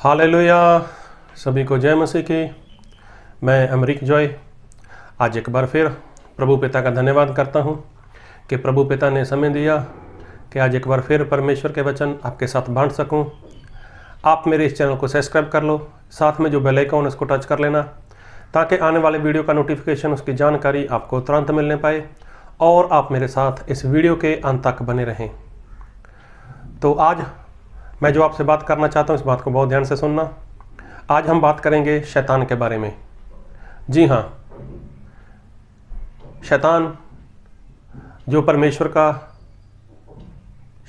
Hallelujah. सभी को जय मसीह की। मैं अमरीक जॉय आज एक बार फिर प्रभु पिता का धन्यवाद करता हूँ कि प्रभु पिता ने समय दिया कि आज एक बार फिर परमेश्वर के वचन आपके साथ बांट सकूँ। आप मेरे इस चैनल को सब्सक्राइब कर लो, साथ में जो बेल आइकन उसको टच कर लेना ताकि आने वाले वीडियो का नोटिफिकेशन, उसकी जानकारी आपको तुरंत मिलने पाए और आप मेरे साथ इस वीडियो के अंत तक बने रहें। तो आज मैं जो आपसे बात करना चाहता हूँ, इस बात को बहुत ध्यान से सुनना। आज हम बात करेंगे शैतान के बारे में। जी हाँ, शैतान जो परमेश्वर का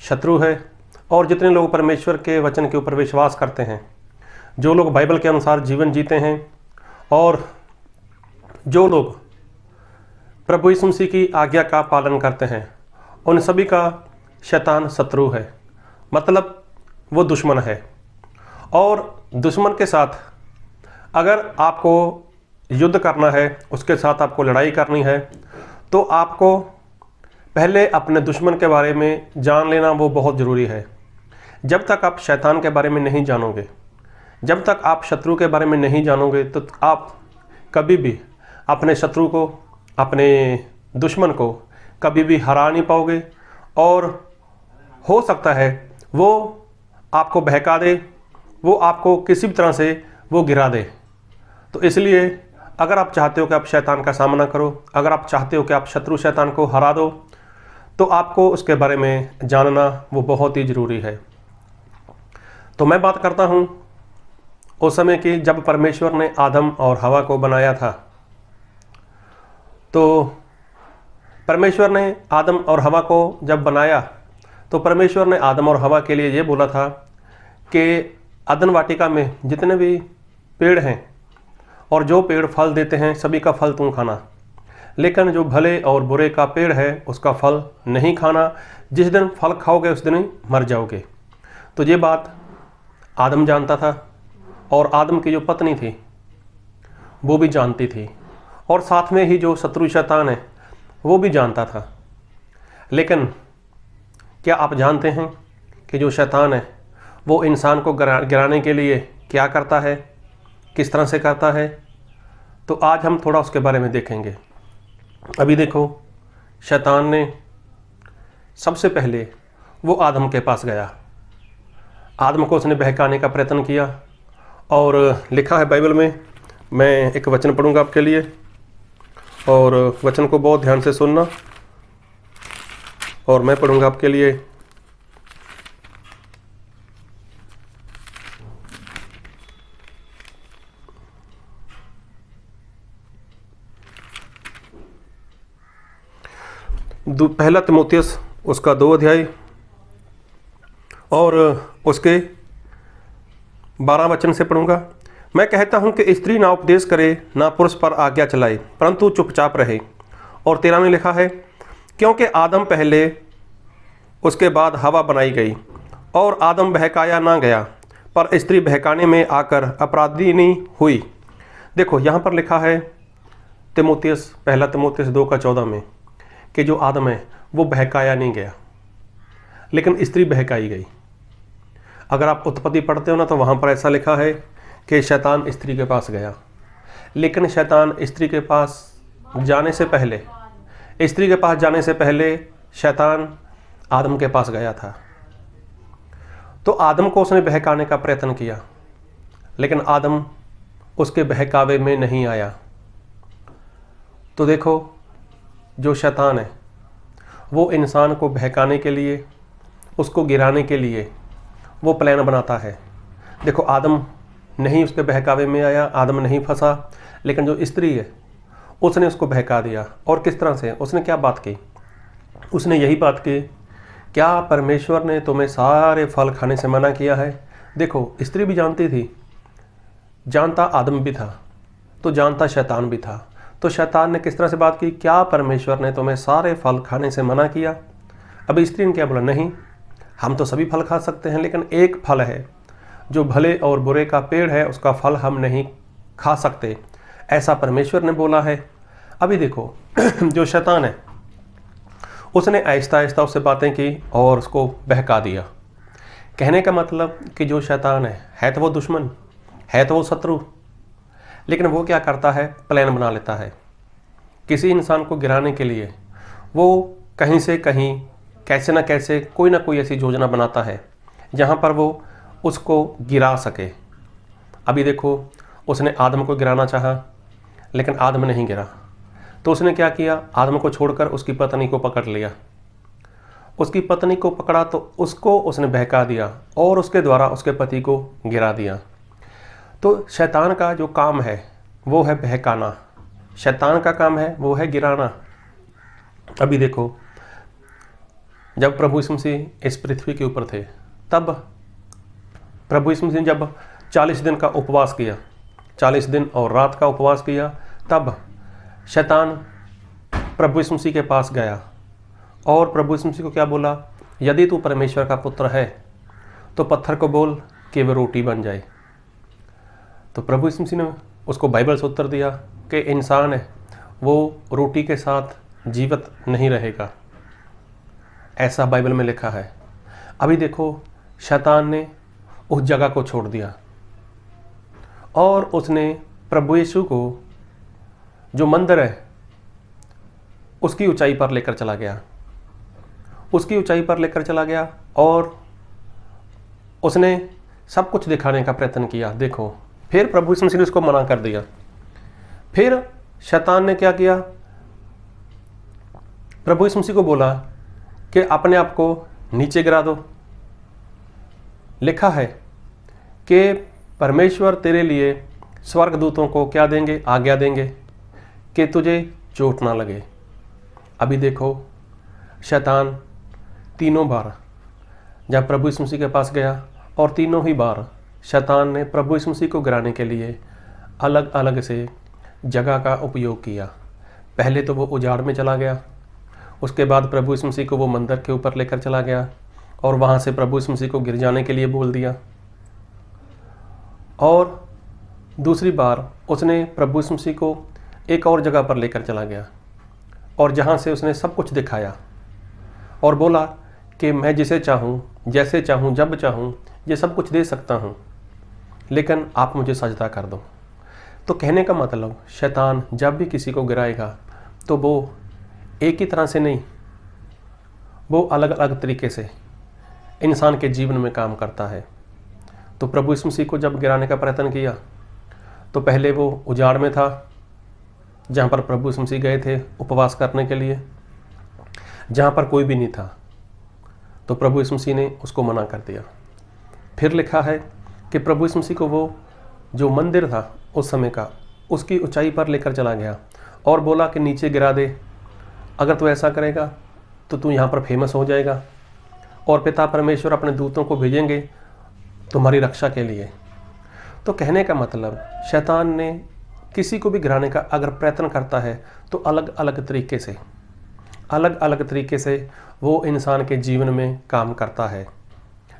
शत्रु है और जितने लोग परमेश्वर के वचन के ऊपर विश्वास करते हैं, जो लोग बाइबल के अनुसार जीवन जीते हैं और जो लोग प्रभु यीशु मसीह की आज्ञा का पालन करते हैं, उन सभी का शैतान शत्रु है, मतलब वो दुश्मन है। और दुश्मन के साथ अगर आपको युद्ध करना है, उसके साथ आपको लड़ाई करनी है, तो आपको पहले अपने दुश्मन के बारे में जान लेना वो बहुत ज़रूरी है। जब तक आप शैतान के बारे में नहीं जानोगे, जब तक आप शत्रु के बारे में नहीं जानोगे, तो आप कभी भी अपने शत्रु को, अपने दुश्मन को कभी भी हरा नहीं पाओगे और हो सकता है वो आपको बहका दे, वो आपको किसी भी तरह से वो गिरा दे। तो इसलिए अगर आप चाहते हो कि आप शैतान का सामना करो, अगर आप चाहते हो कि आप शत्रु शैतान को हरा दो, तो आपको उसके बारे में जानना वो बहुत ही ज़रूरी है। तो मैं बात करता हूँ उस समय की जब परमेश्वर ने आदम और हवा को बनाया था। तो परमेश्वर ने आदम और हवा को जब बनाया तो परमेश्वर ने आदम और हवा के लिए ये बोला था कि अदन वाटिका में जितने भी पेड़ हैं और जो पेड़ फल देते हैं, सभी का फल तुम खाना, लेकिन जो भले और बुरे का पेड़ है उसका फल नहीं खाना। जिस दिन फल खाओगे उस दिन ही मर जाओगे। तो ये बात आदम जानता था और आदम की जो पत्नी थी वो भी जानती थी, और साथ में ही जो शत्रु शैतान है वो भी जानता था। लेकिन क्या आप जानते हैं कि जो शैतान है वो इंसान को गिराने के लिए क्या करता है, किस तरह से करता है? तो आज हम थोड़ा उसके बारे में देखेंगे। अभी देखो, शैतान ने सबसे पहले वो आदम के पास गया, आदम को उसने बहकाने का प्रयत्न किया। और लिखा है बाइबल में, मैं एक वचन पढ़ूंगा आपके लिए और वचन को बहुत ध्यान से सुनना। और मैं पढ़ूंगा आपके लिए पहला तिमोथियस उसका 2 अध्याय और उसके 12 वचन से पढ़ूंगा। मैं कहता हूं कि स्त्री ना उपदेश करे, ना पुरुष पर आज्ञा चलाए, परंतु चुपचाप रहे। और 13 में लिखा है, क्योंकि आदम पहले, उसके बाद हवा बनाई गई, और आदम बहकाया ना गया, पर स्त्री बहकाने में आकर अपराधिनी हुई। देखो यहाँ पर लिखा है पहला तिमोथियस 2 का 14 में कि जो आदम है वो बहकाया नहीं गया, लेकिन स्त्री बहकाई गई। अगर आप उत्पत्ति पढ़ते हो ना, तो वहाँ पर ऐसा लिखा है कि शैतान स्त्री के पास गया, लेकिन शैतान स्त्री के पास जाने से पहले शैतान आदम के पास गया था। तो आदम को उसने बहकाने का प्रयत्न किया, लेकिन आदम उसके बहकावे में नहीं आया। तो देखो, जो शैतान है वो इंसान को बहकाने के लिए, उसको गिराने के लिए वो प्लान बनाता है। देखो, आदम नहीं उसके बहकावे में आया, आदम नहीं फंसा, लेकिन जो स्त्री है उसने उसको बहका दिया। और किस तरह से? उसने क्या बात की? उसने यही बात की, क्या परमेश्वर ने तुम्हें सारे फल खाने से मना किया है? देखो, स्त्री भी जानती थी, जानता आदम भी था, तो जानता शैतान भी था। तो शैतान ने किस तरह से बात की, क्या परमेश्वर ने तुम्हें सारे फल खाने से मना किया? अब स्त्री ने क्या बोला, नहीं, हम तो सभी फल खा सकते हैं, लेकिन एक फल है जो भले और बुरे का पेड़ है, उसका फल हम नहीं खा सकते, ऐसा परमेश्वर ने बोला है। अभी देखो, जो शैतान है उसने आहिस्ता आहिस्ता उससे बातें की और उसको बहका दिया कहने का मतलब कि जो शैतान है तो वो दुश्मन, है तो वो शत्रु, लेकिन वो क्या करता है, प्लान बना लेता है किसी इंसान को गिराने के लिए। वो कहीं से कहीं, कैसे ना कैसे, कोई ना कोई ऐसी योजना बनाता है जहाँ पर वो उसको गिरा सके। अभी देखो, उसने आदम को गिराना चाहा, लेकिन आदम नहीं गिरा, तो उसने क्या किया, आदम को छोड़कर उसकी पत्नी को पकड़ लिया। उसकी पत्नी को पकड़ा तो उसको उसने बहका दिया और उसके द्वारा उसके पति को गिरा दिया। तो शैतान का जो काम है वो है बहकाना, शैतान का काम है वो है गिराना। अभी देखो, जब प्रभु यीशु मसीह इस पृथ्वी के ऊपर थे, तब प्रभु यीशु मसीह जब 40 दिन का उपवास किया, 40 दिन और रात का उपवास किया, तब शैतान प्रभु यीशु मसीह के पास गया और प्रभु यीशु मसीह को क्या बोला, यदि तू परमेश्वर का पुत्र है तो पत्थर को बोल कि वह रोटी बन जाए। तो प्रभु यीशु मसीह ने उसको बाइबल से उत्तर दिया कि इंसान है वो रोटी के साथ जीवित नहीं रहेगा, ऐसा बाइबल में लिखा है। अभी देखो, शैतान ने उस जगह को छोड़ दिया और उसने प्रभु यीशु को जो मंदिर है उसकी ऊंचाई पर लेकर चला गया, उसकी ऊंचाई पर लेकर चला गया और उसने सब कुछ दिखाने का प्रयत्न किया। देखो, फिर प्रभु यीशु मसीह ने उसको मना कर दिया। फिर शैतान ने क्या किया, प्रभु यीशु मसीह को बोला कि अपने आप को नीचे गिरा दो। लिखा है कि परमेश्वर तेरे लिए स्वर्गदूतों को क्या देंगे, आज्ञा देंगे कि तुझे चोट ना लगे। अभी देखो, शैतान तीनों बार जब प्रभु यीशु मसीह के पास गया और तीनों ही बार शैतान ने प्रभु यीशु मसीह को गिराने के लिए अलग अलग से जगह का उपयोग किया। पहले तो वो उजाड़ में चला गया, उसके बाद प्रभु यीशु मसीह को वो मंदिर के ऊपर लेकर चला गया और वहाँ से प्रभु यीशु मसीह को गिर जाने के लिए बोल दिया। और दूसरी बार उसने प्रभु यीशु मसीह को एक और जगह पर लेकर चला गया और जहाँ से उसने सब कुछ दिखाया और बोला कि मैं जिसे चाहूँ, जैसे चाहूँ, जब चाहूँ, ये सब कुछ दे सकता हूँ, लेकिन आप मुझे सजदा कर दो। तो कहने का मतलब, शैतान जब भी किसी को गिराएगा तो वो एक ही तरह से नहीं, वो अलग अलग तरीके से इंसान के जीवन में काम करता है। तो प्रभु यीशु मसीह को जब गिराने का प्रयत्न किया तो पहले वो उजाड़ में था, जहाँ पर प्रभु यीशु मसीह गए थे उपवास करने के लिए, जहाँ पर कोई भी नहीं था, तो प्रभु यीशु मसीह ने उसको मना कर दिया। फिर लिखा है कि प्रभु यीशु मसीह को वो जो मंदिर था उस समय का, उसकी ऊंचाई पर लेकर चला गया और बोला कि नीचे गिरा दे, अगर तू ऐसा करेगा तो तू यहाँ पर फेमस हो जाएगा और पिता परमेश्वर अपने दूतों को भेजेंगे तुम्हारी रक्षा के लिए। तो कहने का मतलब, शैतान ने किसी को भी गिराने का अगर प्रयत्न करता है तो अलग अलग तरीके से वो इंसान के जीवन में काम करता है।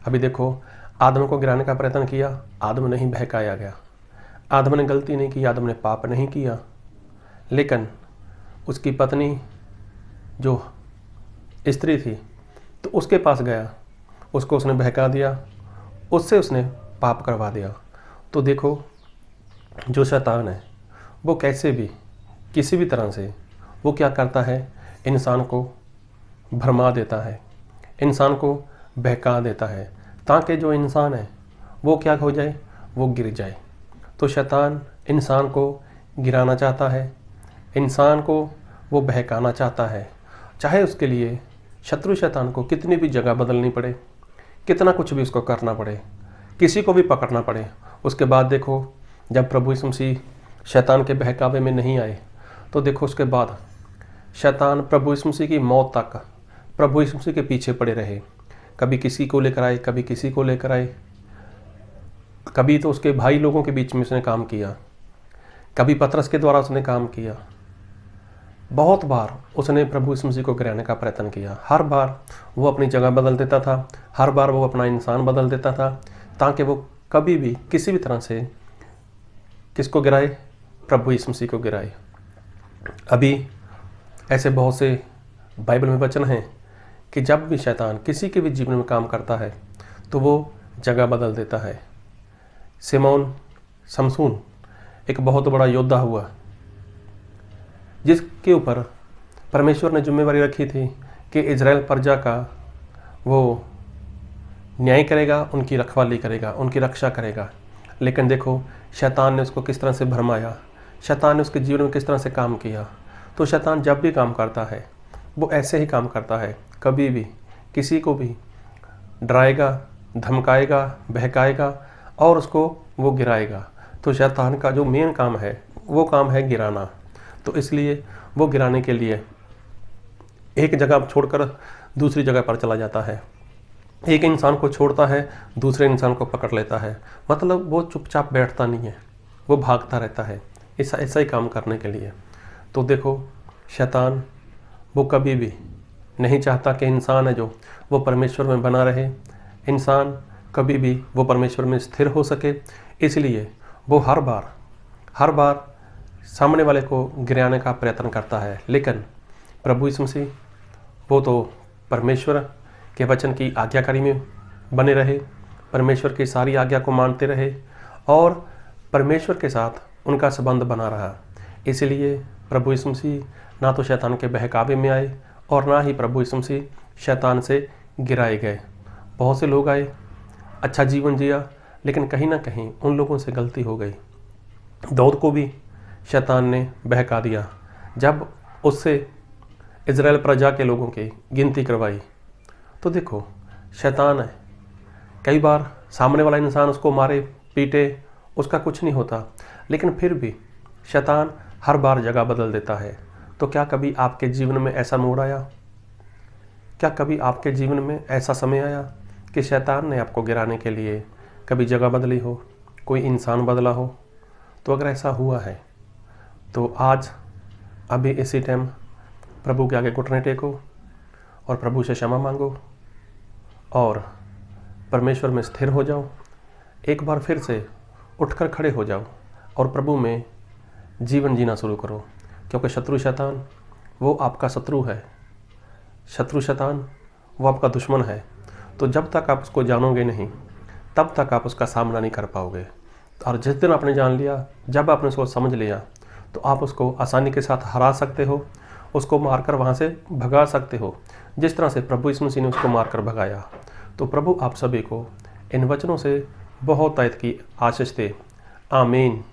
अभी देखो, आदम को गिराने का प्रयत्न किया, आदम नहीं बहकाया गया, आदम ने गलती नहीं की, आदम ने पाप नहीं किया, लेकिन उसकी पत्नी जो स्त्री थी तो उसके पास गया, उसको उसने बहका दिया, उससे उसने पाप करवा दिया। तो देखो, जो शैतान है वो कैसे भी, किसी भी तरह से वो क्या करता है, इंसान को भरमा देता है, इंसान को बहका देता है, ताकि जो इंसान है वो क्या हो जाए, वो गिर जाए। तो शैतान इंसान को गिराना चाहता है, इंसान को वो बहकाना चाहता है, चाहे उसके लिए शत्रु शैतान को कितनी भी जगह बदलनी पड़े, कितना कुछ भी उसको करना पड़े, किसी को भी पकड़ना पड़े। उसके बाद देखो, जब प्रभु यीशु मसीह शैतान के बहकावे में नहीं आए तो देखो उसके बाद शैतान प्रभु यीशु मसीह की मौत तक प्रभु यीशु मसीह के पीछे पड़े रहे। कभी किसी को लेकर आए, कभी किसी को लेकर आए, कभी तो उसके भाई लोगों के बीच में उसने काम किया, कभी पतरस के द्वारा उसने काम किया। बहुत बार उसने प्रभु यीशु मसीह को गिराने का प्रयत्न किया। हर बार वो अपनी जगह बदल देता था, हर बार वो अपना इंसान बदल देता था, ताकि वो कभी भी किसी भी तरह से किसको गिराए, प्रभु यीशु मसीह को गिराए। अभी ऐसे बहुत से बाइबल में वचन हैं कि जब भी शैतान किसी के भी जीवन में काम करता है तो वो जगह बदल देता है। शमसून एक बहुत बड़ा योद्धा हुआ, जिसके ऊपर परमेश्वर ने जिम्मेवारी रखी थी कि इजराइल प्रजा का वो न्याय करेगा, उनकी रखवाली करेगा, उनकी रक्षा करेगा। लेकिन देखो शैतान ने उसको किस तरह से भरमाया, शैतान ने उसके जीवन में किस तरह से काम किया। तो शैतान जब भी काम करता है वो ऐसे ही काम करता है, कभी भी किसी को भी डराएगा, धमकाएगा, बहकाएगा और उसको वो गिराएगा। तो शैतान का जो मेन काम है वो काम है गिराना। तो इसलिए वो गिराने के लिए एक जगह छोड़कर दूसरी जगह पर चला जाता है, एक इंसान को छोड़ता है दूसरे इंसान को पकड़ लेता है। मतलब वो चुपचाप बैठता नहीं है, वो भागता रहता है ऐसा ही काम करने के लिए। तो देखो शैतान वो कभी भी नहीं चाहता कि इंसान है जो वो परमेश्वर में बना रहे, इंसान कभी भी वो परमेश्वर में स्थिर हो सके। इसलिए वो हर बार सामने वाले को गिराने का प्रयत्न करता है। लेकिन प्रभु यीशु मसीह वो तो परमेश्वर के वचन की आज्ञाकारी में बने रहे, परमेश्वर की सारी आज्ञा को मानते रहे और परमेश्वर के साथ उनका संबंध बना रहा। इसलिए प्रभु यीशु मसीह ना तो शैतान के बहकावे में आए और ना ही प्रभु यीशु मसीह शैतान से गिराए गए। बहुत से लोग आए, अच्छा जीवन जिया, लेकिन कहीं ना कहीं उन लोगों से गलती हो गई। दाऊद को भी शैतान ने बहका दिया जब उससे इजराइल प्रजा के लोगों की गिनती करवाई। तो देखो शैतान है, कई बार सामने वाला इंसान उसको मारे पीटे, उसका कुछ नहीं होता, लेकिन फिर भी शैतान हर बार जगह बदल देता है। तो क्या कभी आपके जीवन में ऐसा मोड़ आया? क्या कभी आपके जीवन में ऐसा समय आया कि शैतान ने आपको गिराने के लिए कभी जगह बदली हो, कोई इंसान बदला हो? तो अगर ऐसा हुआ है तो आज अभी इसी टाइम प्रभु के आगे घुटने टेको और प्रभु से क्षमा मांगो और परमेश्वर में स्थिर हो जाओ। एक बार फिर से उठकर खड़े हो जाओ और प्रभु में जीवन जीना शुरू करो, क्योंकि शत्रु शैतान वो आपका शत्रु है, शत्रु शैतान वो आपका दुश्मन है। तो जब तक आप उसको जानोगे नहीं तब तक आप उसका सामना नहीं कर पाओगे। और जिस दिन आपने जान लिया, जब आपने उसको समझ लिया, तो आप उसको आसानी के साथ हरा सकते हो, उसको मारकर वहाँ से भगा सकते हो, जिस तरह से प्रभु यीशु मसीह ने उसको मारकर भगाया। तो प्रभु आप सभी को इन वचनों से बहुत तायत की आशीष दे। आमीन।